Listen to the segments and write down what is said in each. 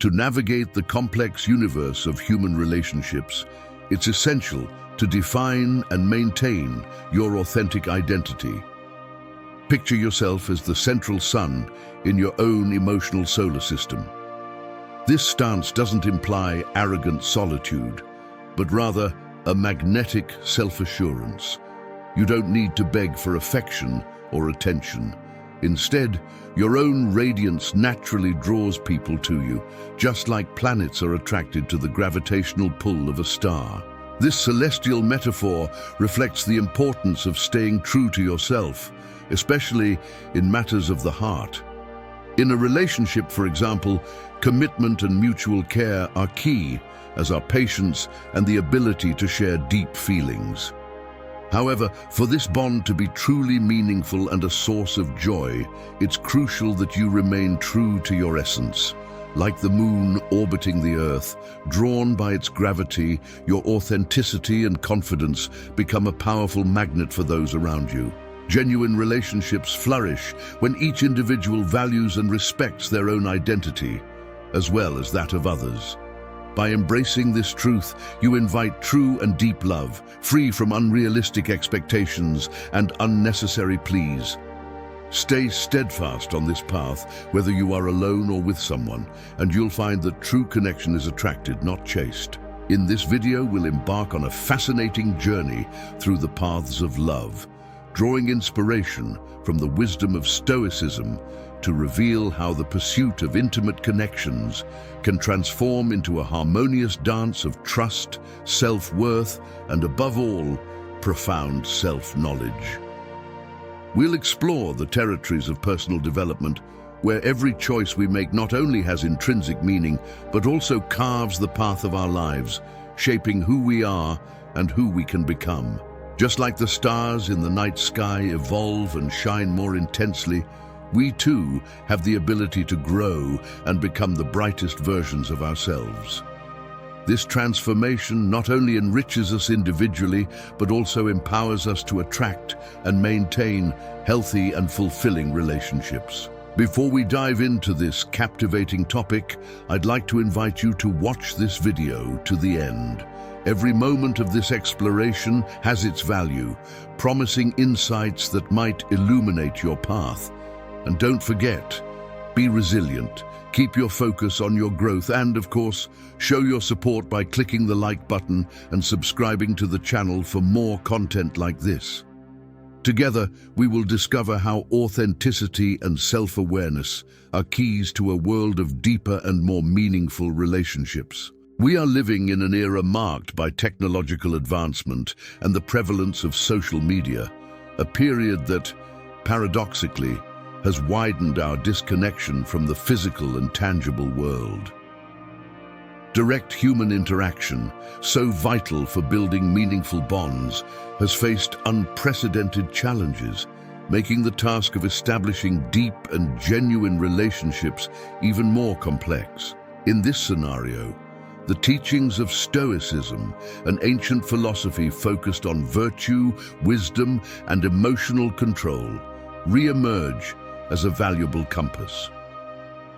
To navigate the complex universe of human relationships, it's essential to define and maintain your authentic identity. Picture yourself as the central sun in your own emotional solar system. This stance doesn't imply arrogant solitude, but rather a magnetic self-assurance. You don't need to beg for affection or attention. Instead, your own radiance naturally draws people to you, just like planets are attracted to the gravitational pull of a star. This celestial metaphor reflects the importance of staying true to yourself, especially in matters of the heart. In a relationship, for example, commitment and mutual care are key, as are patience and the ability to share deep feelings. However, for this bond to be truly meaningful and a source of joy, it's crucial that you remain true to your essence. Like the moon orbiting the Earth, drawn by its gravity, your authenticity and confidence become a powerful magnet for those around you. Genuine relationships flourish when each individual values and respects their own identity, as well as that of others. By embracing this truth, you invite true and deep love, free from unrealistic expectations and unnecessary pleas. Stay steadfast on this path, whether you are alone or with someone, and you'll find that true connection is attracted, not chased. In this video, we'll embark on a fascinating journey through the paths of love, drawing inspiration from the wisdom of Stoicism to reveal how the pursuit of intimate connections can transform into a harmonious dance of trust, self-worth, and above all, profound self-knowledge. We'll explore the territories of personal development, where every choice we make not only has intrinsic meaning, but also carves the path of our lives, shaping who we are and who we can become. Just like the stars in the night sky evolve and shine more intensely, we too have the ability to grow and become the brightest versions of ourselves. This transformation not only enriches us individually, but also empowers us to attract and maintain healthy and fulfilling relationships. Before we dive into this captivating topic, I'd like to invite you to watch this video to the end. Every moment of this exploration has its value, promising insights that might illuminate your path. And don't forget, be resilient, keep your focus on your growth, and of course, show your support by clicking the like button and subscribing to the channel for more content like this. Together, we will discover how authenticity and self-awareness are keys to a world of deeper and more meaningful relationships. We are living in an era marked by technological advancement and the prevalence of social media, a period that, paradoxically, has widened our disconnection from the physical and tangible world. Direct human interaction, so vital for building meaningful bonds, has faced unprecedented challenges, making the task of establishing deep and genuine relationships even more complex. In this scenario, the teachings of Stoicism, an ancient philosophy focused on virtue, wisdom, and emotional control, re-emerge as a valuable compass.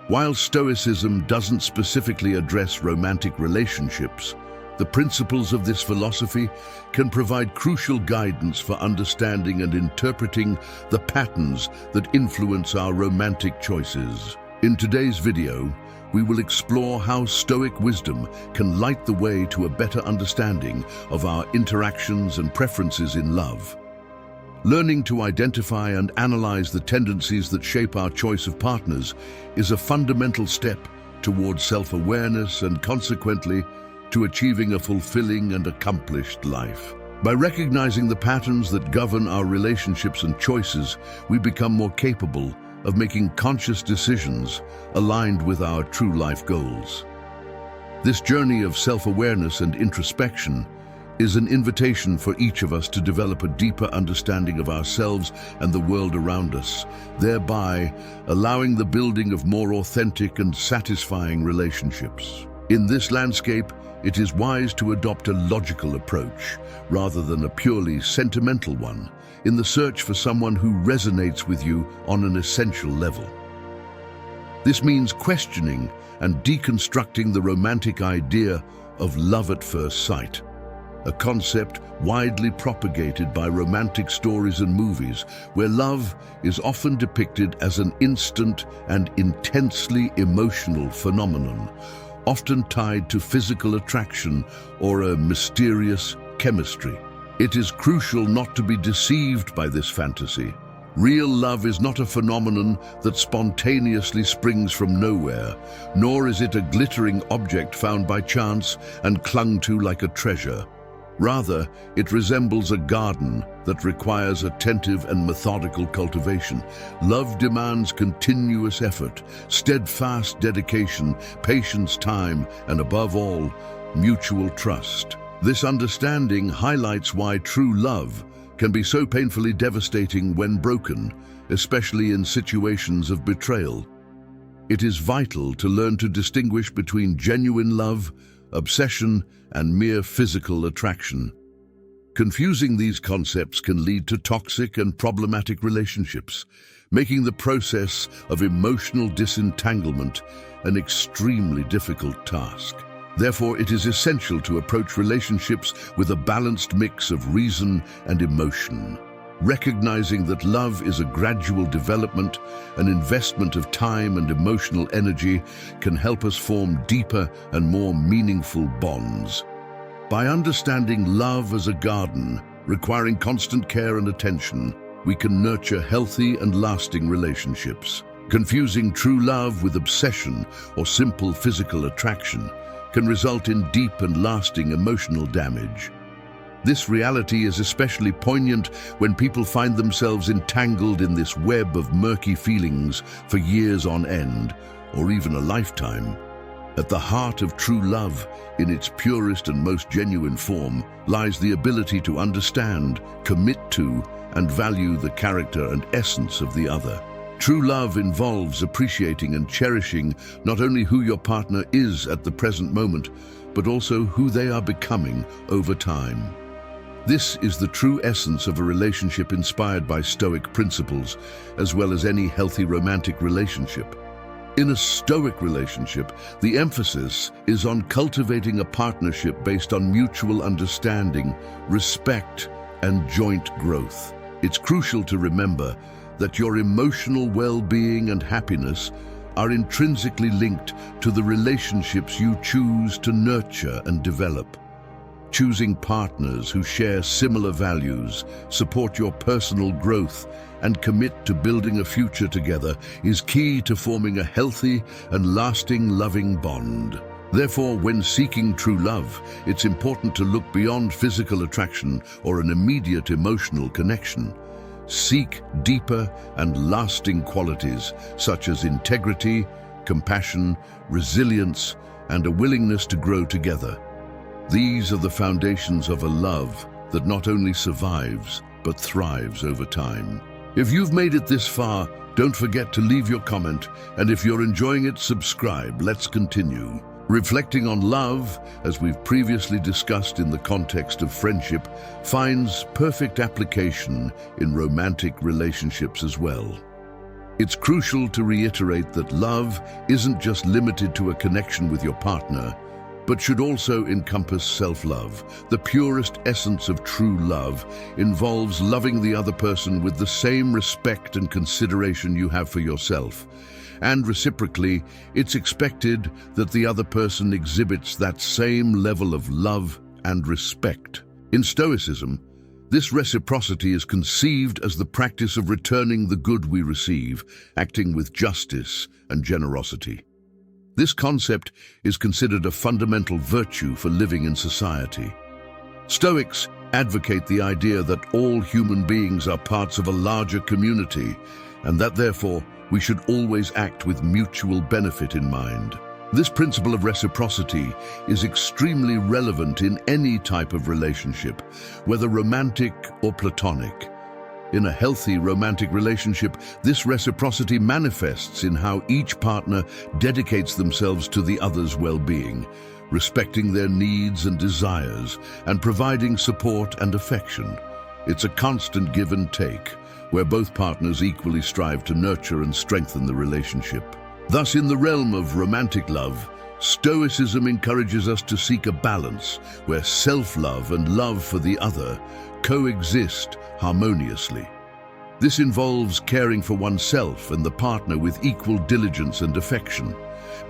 While Stoicism doesn't specifically address romantic relationships, the principles of this philosophy can provide crucial guidance for understanding and interpreting the patterns that influence our romantic choices. In today's video, we will explore how Stoic wisdom can light the way to a better understanding of our interactions and preferences in love. Learning to identify and analyze the tendencies that shape our choice of partners is a fundamental step towards self-awareness and, consequently, to achieving a fulfilling and accomplished life. By recognizing the patterns that govern our relationships and choices, we become more capable of making conscious decisions aligned with our true life goals. This journey of self-awareness and introspection is an invitation for each of us to develop a deeper understanding of ourselves and the world around us, thereby allowing the building of more authentic and satisfying relationships. In this landscape, it is wise to adopt a logical approach rather than a purely sentimental one, in the search for someone who resonates with you on an essential level. This means questioning and deconstructing the romantic idea of love at first sight, a concept widely propagated by romantic stories and movies, where love is often depicted as an instant and intensely emotional phenomenon, often tied to physical attraction or a mysterious chemistry. It is crucial not to be deceived by this fantasy. Real love is not a phenomenon that spontaneously springs from nowhere, nor is it a glittering object found by chance and clung to like a treasure. Rather, it resembles a garden that requires attentive and methodical cultivation. Love demands continuous effort, steadfast dedication, patience, time, and above all, mutual trust. This understanding highlights why true love can be so painfully devastating when broken, especially in situations of betrayal. It is vital to learn to distinguish between genuine love, obsession, and mere physical attraction. Confusing these concepts can lead to toxic and problematic relationships, making the process of emotional disentanglement an extremely difficult task. Therefore, it is essential to approach relationships with a balanced mix of reason and emotion. Recognizing that love is a gradual development, an investment of time and emotional energy can help us form deeper and more meaningful bonds. By understanding love as a garden, requiring constant care and attention, we can nurture healthy and lasting relationships. Confusing true love with obsession or simple physical attraction can result in deep and lasting emotional damage. This reality is especially poignant when people find themselves entangled in this web of murky feelings for years on end, or even a lifetime. At the heart of true love, in its purest and most genuine form, lies the ability to understand, commit to, and value the character and essence of the other. True love involves appreciating and cherishing not only who your partner is at the present moment, but also who they are becoming over time. This is the true essence of a relationship inspired by Stoic principles, as well as any healthy romantic relationship. In a Stoic relationship, the emphasis is on cultivating a partnership based on mutual understanding, respect, and joint growth. It's crucial to remember that your emotional well-being and happiness are intrinsically linked to the relationships you choose to nurture and develop. Choosing partners who share similar values, support your personal growth, and commit to building a future together is key to forming a healthy and lasting loving bond. Therefore, when seeking true love, it's important to look beyond physical attraction or an immediate emotional connection. Seek deeper and lasting qualities such as integrity, compassion, resilience, and a willingness to grow together. These are the foundations of a love that not only survives, but thrives over time. If you've made it this far, don't forget to leave your comment, and if you're enjoying it, subscribe. Let's continue. Reflecting on love, as we've previously discussed in the context of friendship, finds perfect application in romantic relationships as well. It's crucial to reiterate that love isn't just limited to a connection with your partner, but should also encompass self-love. The purest essence of true love involves loving the other person with the same respect and consideration you have for yourself. And reciprocally, it's expected that the other person exhibits that same level of love and respect. In Stoicism, this reciprocity is conceived as the practice of returning the good we receive, acting with justice and generosity. This concept is considered a fundamental virtue for living in society. Stoics advocate the idea that all human beings are parts of a larger community, and that therefore we should always act with mutual benefit in mind. This principle of reciprocity is extremely relevant in any type of relationship, whether romantic or platonic. In a healthy romantic relationship, this reciprocity manifests in how each partner dedicates themselves to the other's well-being, respecting their needs and desires, and providing support and affection. It's a constant give and take, where both partners equally strive to nurture and strengthen the relationship. Thus, in the realm of romantic love, Stoicism encourages us to seek a balance where self-love and love for the other coexist harmoniously. This involves caring for oneself and the partner with equal diligence and affection,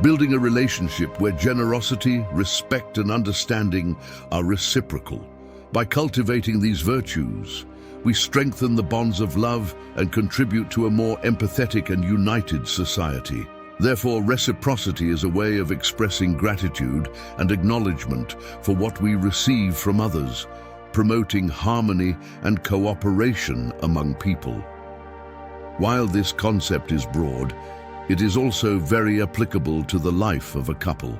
building a relationship where generosity, respect, and understanding are reciprocal. By cultivating these virtues, we strengthen the bonds of love and contribute to a more empathetic and united society. Therefore, reciprocity is a way of expressing gratitude and acknowledgement for what we receive from others, promoting harmony and cooperation among people. While this concept is broad, it is also very applicable to the life of a couple.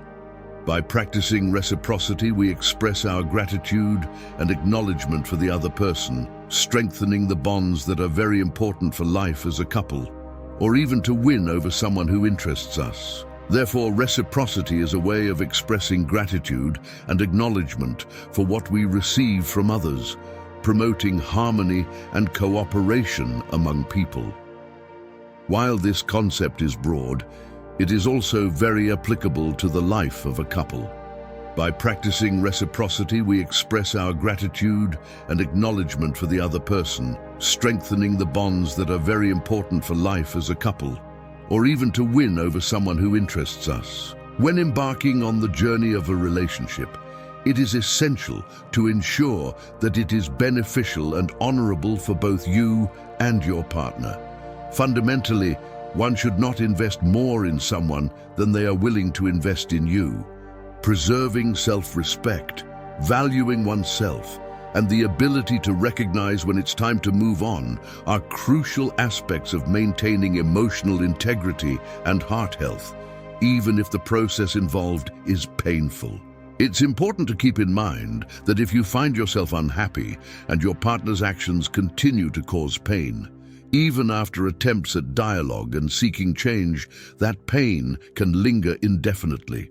By practicing reciprocity, we express our gratitude and acknowledgement for the other person, strengthening the bonds that are very important for life as a couple, or even to win over someone who interests us. Therefore, reciprocity is a way of expressing gratitude and acknowledgement for what we receive from others, promoting harmony and cooperation among people. While this concept is broad, it is also very applicable to the life of a couple. By practicing reciprocity, we express our gratitude and acknowledgement for the other person, strengthening the bonds that are very important for life as a couple, or even to win over someone who interests us. When embarking on the journey of a relationship, it is essential to ensure that it is beneficial and honorable for both you and your partner. Fundamentally, one should not invest more in someone than they are willing to invest in you. Preserving self-respect, valuing oneself, and the ability to recognize when it's time to move on are crucial aspects of maintaining emotional integrity and heart health, even if the process involved is painful. It's important to keep in mind that if you find yourself unhappy and your partner's actions continue to cause pain, even after attempts at dialogue and seeking change, that pain can linger indefinitely.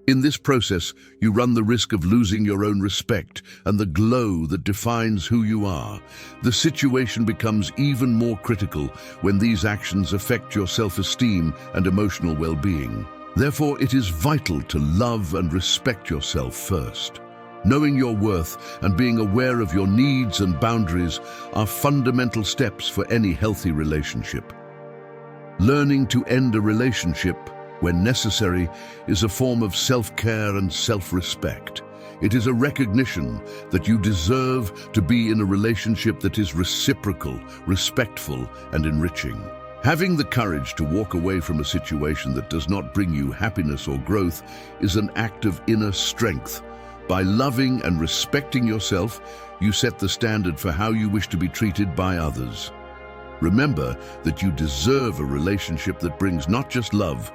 In this process, you run the risk of losing your own respect and the glow that defines who you are. The situation becomes even more critical when these actions affect your self-esteem and emotional well-being. Therefore, it is vital to love and respect yourself first. Knowing your worth and being aware of your needs and boundaries are fundamental steps for any healthy relationship. Learning to end a relationship when necessary, is a form of self-care and self-respect. It is a recognition that you deserve to be in a relationship that is reciprocal, respectful, and enriching. Having the courage to walk away from a situation that does not bring you happiness or growth is an act of inner strength. By loving and respecting yourself, you set the standard for how you wish to be treated by others. Remember that you deserve a relationship that brings not just love,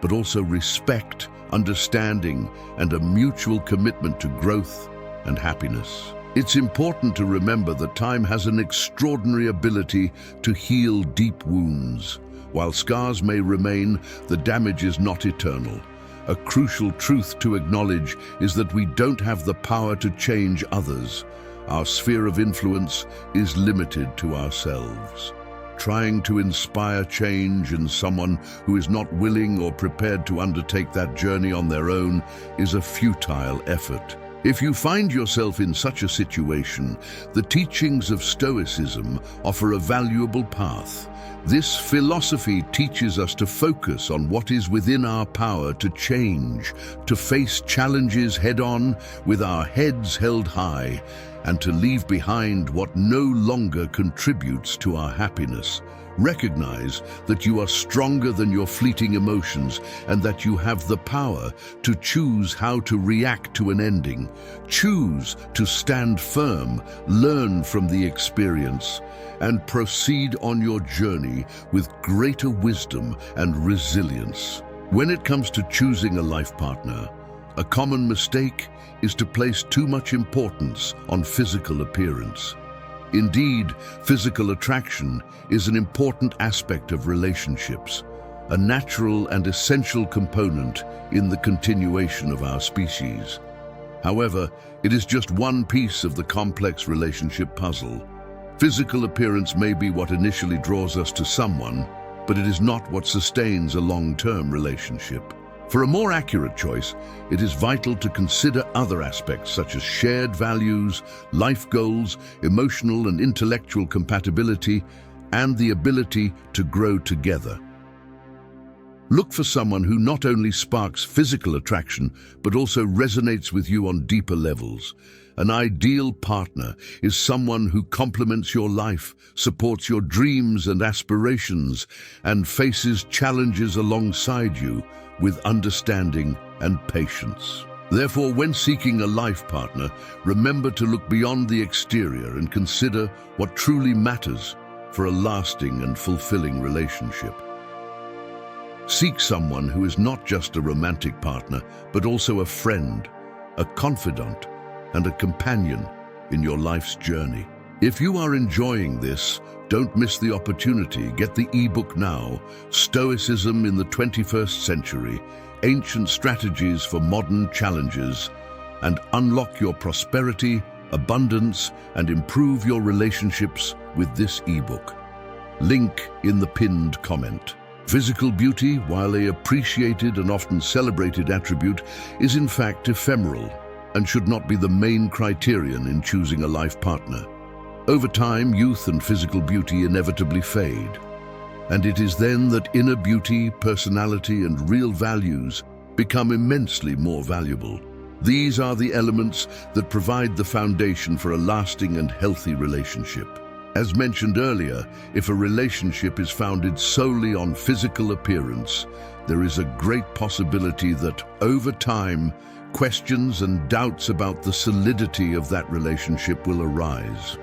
but also respect, understanding, and a mutual commitment to growth and happiness. It's important to remember that time has an extraordinary ability to heal deep wounds. While scars may remain, the damage is not eternal. A crucial truth to acknowledge is that we don't have the power to change others. Our sphere of influence is limited to ourselves. Trying to inspire change in someone who is not willing or prepared to undertake that journey on their own is a futile effort. If you find yourself in such a situation, the teachings of Stoicism offer a valuable path. This philosophy teaches us to focus on what is within our power to change, to face challenges head-on with our heads held high, and to leave behind what no longer contributes to our happiness. Recognize that you are stronger than your fleeting emotions and that you have the power to choose how to react to an ending. Choose to stand firm, learn from the experience, and proceed on your journey with greater wisdom and resilience. When it comes to choosing a life partner, a common mistake is to place too much importance on physical appearance. Indeed, physical attraction is an important aspect of relationships, a natural and essential component in the continuation of our species. However, it is just one piece of the complex relationship puzzle. Physical appearance may be what initially draws us to someone, but it is not what sustains a long-term relationship. For a more accurate choice, it is vital to consider other aspects such as shared values, life goals, emotional and intellectual compatibility, and the ability to grow together. Look for someone who not only sparks physical attraction, but also resonates with you on deeper levels. An ideal partner is someone who complements your life, supports your dreams and aspirations, and faces challenges alongside you with understanding and patience. Therefore, when seeking a life partner, remember to look beyond the exterior and consider what truly matters for a lasting and fulfilling relationship. Seek someone who is not just a romantic partner, but also a friend, a confidant, and a companion in your life's journey. If you are enjoying this, don't miss the opportunity. Get the ebook now, Stoicism in the 21st Century, Ancient Strategies for Modern Challenges, and unlock your prosperity, abundance, and improve your relationships with this ebook. Link in the pinned comment. Physical beauty, while an appreciated and often celebrated attribute, is in fact ephemeral and should not be the main criterion in choosing a life partner. Over time, youth and physical beauty inevitably fade, and it is then that inner beauty, personality, and real values become immensely more valuable. These are the elements that provide the foundation for a lasting and healthy relationship. As mentioned earlier, if a relationship is founded solely on physical appearance, there is a great possibility that, over time, questions and doubts about the solidity of that relationship will arise.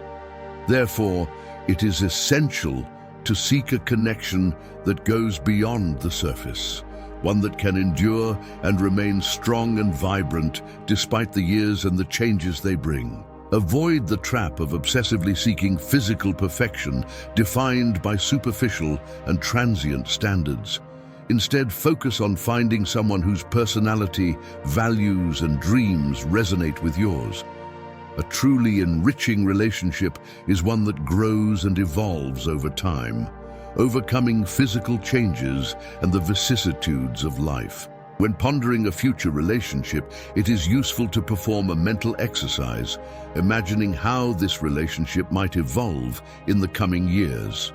Therefore, it is essential to seek a connection that goes beyond the surface, one that can endure and remain strong and vibrant despite the years and the changes they bring. Avoid the trap of obsessively seeking physical perfection defined by superficial and transient standards. Instead, focus on finding someone whose personality, values, and dreams resonate with yours. A truly enriching relationship is one that grows and evolves over time, overcoming physical changes and the vicissitudes of life. When pondering a future relationship, it is useful to perform a mental exercise, imagining how this relationship might evolve in the coming years.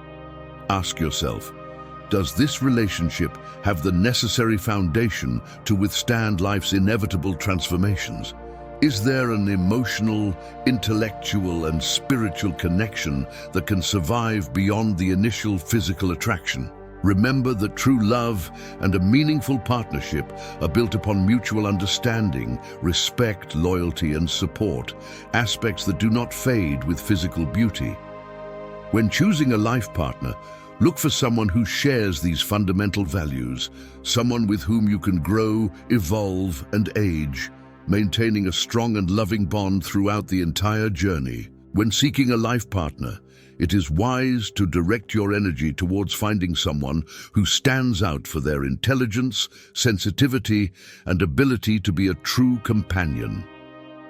Ask yourself, does this relationship have the necessary foundation to withstand life's inevitable transformations? Is there an emotional, intellectual, and spiritual connection that can survive beyond the initial physical attraction? Remember that true love and a meaningful partnership are built upon mutual understanding, respect, loyalty, and support, aspects that do not fade with physical beauty. When choosing a life partner, look for someone who shares these fundamental values, someone with whom you can grow, evolve, and age, maintaining a strong and loving bond throughout the entire journey. When seeking a life partner, it is wise to direct your energy towards finding someone who stands out for their intelligence, sensitivity, and ability to be a true companion.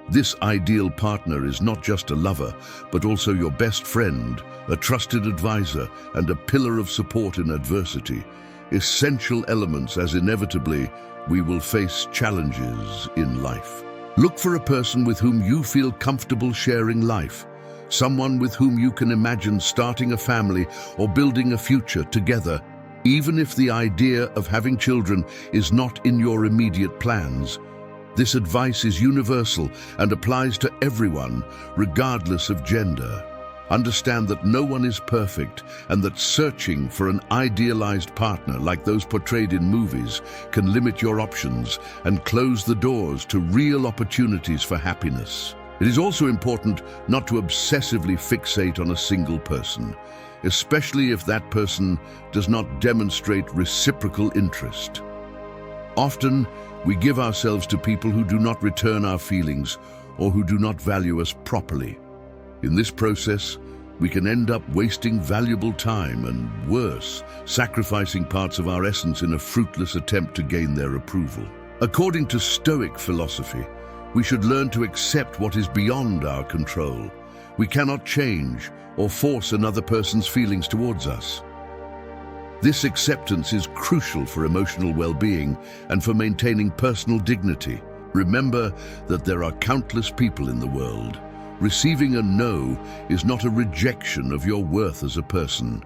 This ideal partner is not just a lover, but also your best friend, a trusted advisor, and a pillar of support in adversity, essential elements as inevitably we will face challenges in life. Look for a person with whom you feel comfortable sharing life, someone with whom you can imagine starting a family or building a future together, even if the idea of having children is not in your immediate plans. This advice is universal and applies to everyone, regardless of gender. Understand that no one is perfect and that searching for an idealized partner like those portrayed in movies can limit your options and close the doors to real opportunities for happiness. It is also important not to obsessively fixate on a single person, especially if that person does not demonstrate reciprocal interest. Often, we give ourselves to people who do not return our feelings or who do not value us properly. In this process, we can end up wasting valuable time and, worse, sacrificing parts of our essence in a fruitless attempt to gain their approval. According to Stoic philosophy, we should learn to accept what is beyond our control. We cannot change or force another person's feelings towards us. This acceptance is crucial for emotional well-being and for maintaining personal dignity. Remember that there are countless people in the world. Receiving a no is not a rejection of your worth as a person.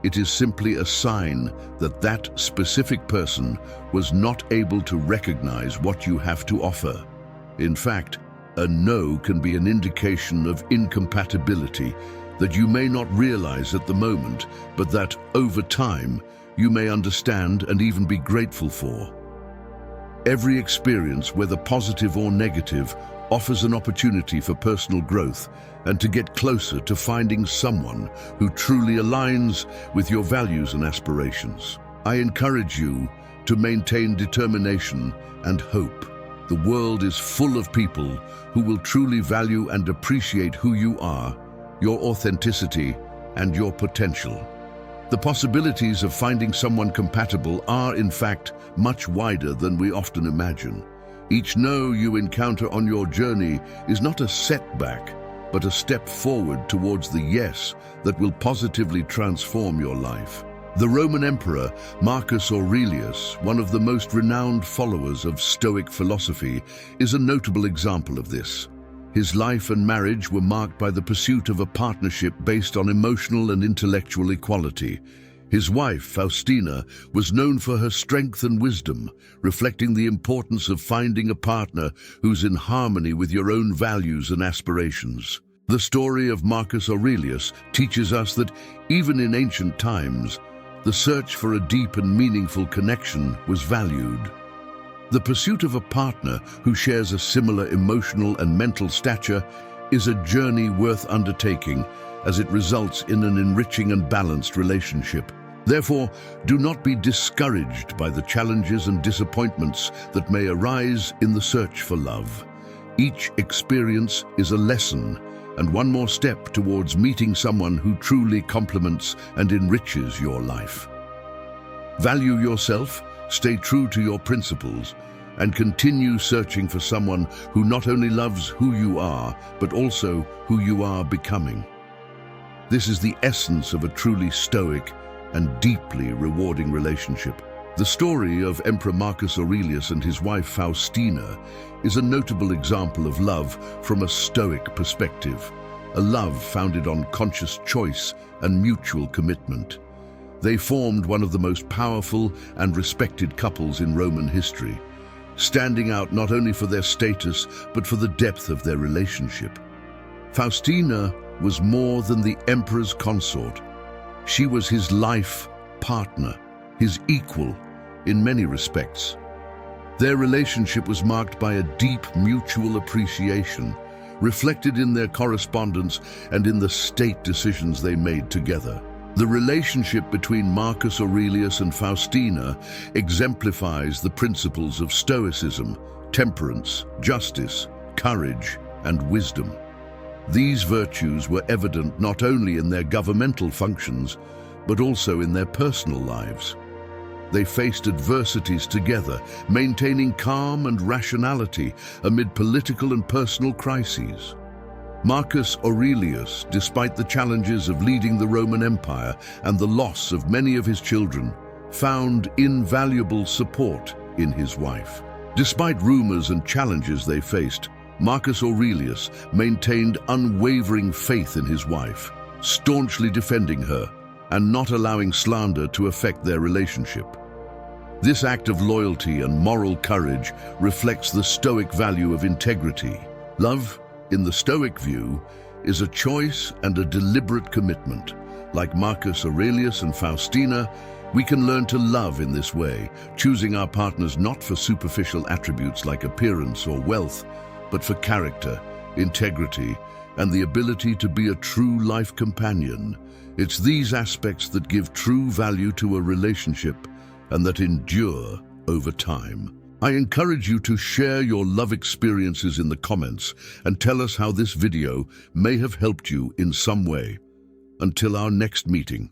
It is simply a sign that that specific person was not able to recognize what you have to offer. In fact, a no can be an indication of incompatibility that you may not realize at the moment, but that, over time, you may understand and even be grateful for. Every experience, whether positive or negative, offers an opportunity for personal growth and to get closer to finding someone who truly aligns with your values and aspirations. I encourage you to maintain determination and hope. The world is full of people who will truly value and appreciate who you are, your authenticity, and your potential. The possibilities of finding someone compatible are, in fact, much wider than we often imagine. Each no you encounter on your journey is not a setback, but a step forward towards the yes that will positively transform your life. The Roman Emperor Marcus Aurelius, one of the most renowned followers of Stoic philosophy, is a notable example of this. His life and marriage were marked by the pursuit of a partnership based on emotional and intellectual equality. His wife, Faustina, was known for her strength and wisdom, reflecting the importance of finding a partner who's in harmony with your own values and aspirations. The story of Marcus Aurelius teaches us that even in ancient times, the search for a deep and meaningful connection was valued. The pursuit of a partner who shares a similar emotional and mental stature is a journey worth undertaking, as it results in an enriching and balanced relationship. Therefore, do not be discouraged by the challenges and disappointments that may arise in the search for love. Each experience is a lesson and one more step towards meeting someone who truly complements and enriches your life. Value yourself, stay true to your principles, and continue searching for someone who not only loves who you are, but also who you are becoming. This is the essence of a truly stoic and deeply rewarding relationship. The story of Emperor Marcus Aurelius and his wife Faustina is a notable example of love from a Stoic perspective, a love founded on conscious choice and mutual commitment. They formed one of the most powerful and respected couples in Roman history, standing out not only for their status, but for the depth of their relationship. Faustina was more than the emperor's consort. She was his life partner, his equal in many respects. Their relationship was marked by a deep mutual appreciation, reflected in their correspondence and in the state decisions they made together. The relationship between Marcus Aurelius and Faustina exemplifies the principles of Stoicism, temperance, justice, courage, and wisdom. These virtues were evident not only in their governmental functions, but also in their personal lives. They faced adversities together, maintaining calm and rationality amid political and personal crises. Marcus Aurelius, despite the challenges of leading the Roman Empire and the loss of many of his children, found invaluable support in his wife. Despite rumors and challenges they faced, Marcus Aurelius maintained unwavering faith in his wife, staunchly defending her and not allowing slander to affect their relationship. This act of loyalty and moral courage reflects the Stoic value of integrity. Love, in the Stoic view, is a choice and a deliberate commitment. Like Marcus Aurelius and Faustina, we can learn to love in this way, choosing our partners not for superficial attributes like appearance or wealth, but for character, integrity, and the ability to be a true life companion. It's these aspects that give true value to a relationship and that endure over time. I encourage you to share your love experiences in the comments and tell us how this video may have helped you in some way. Until our next meeting.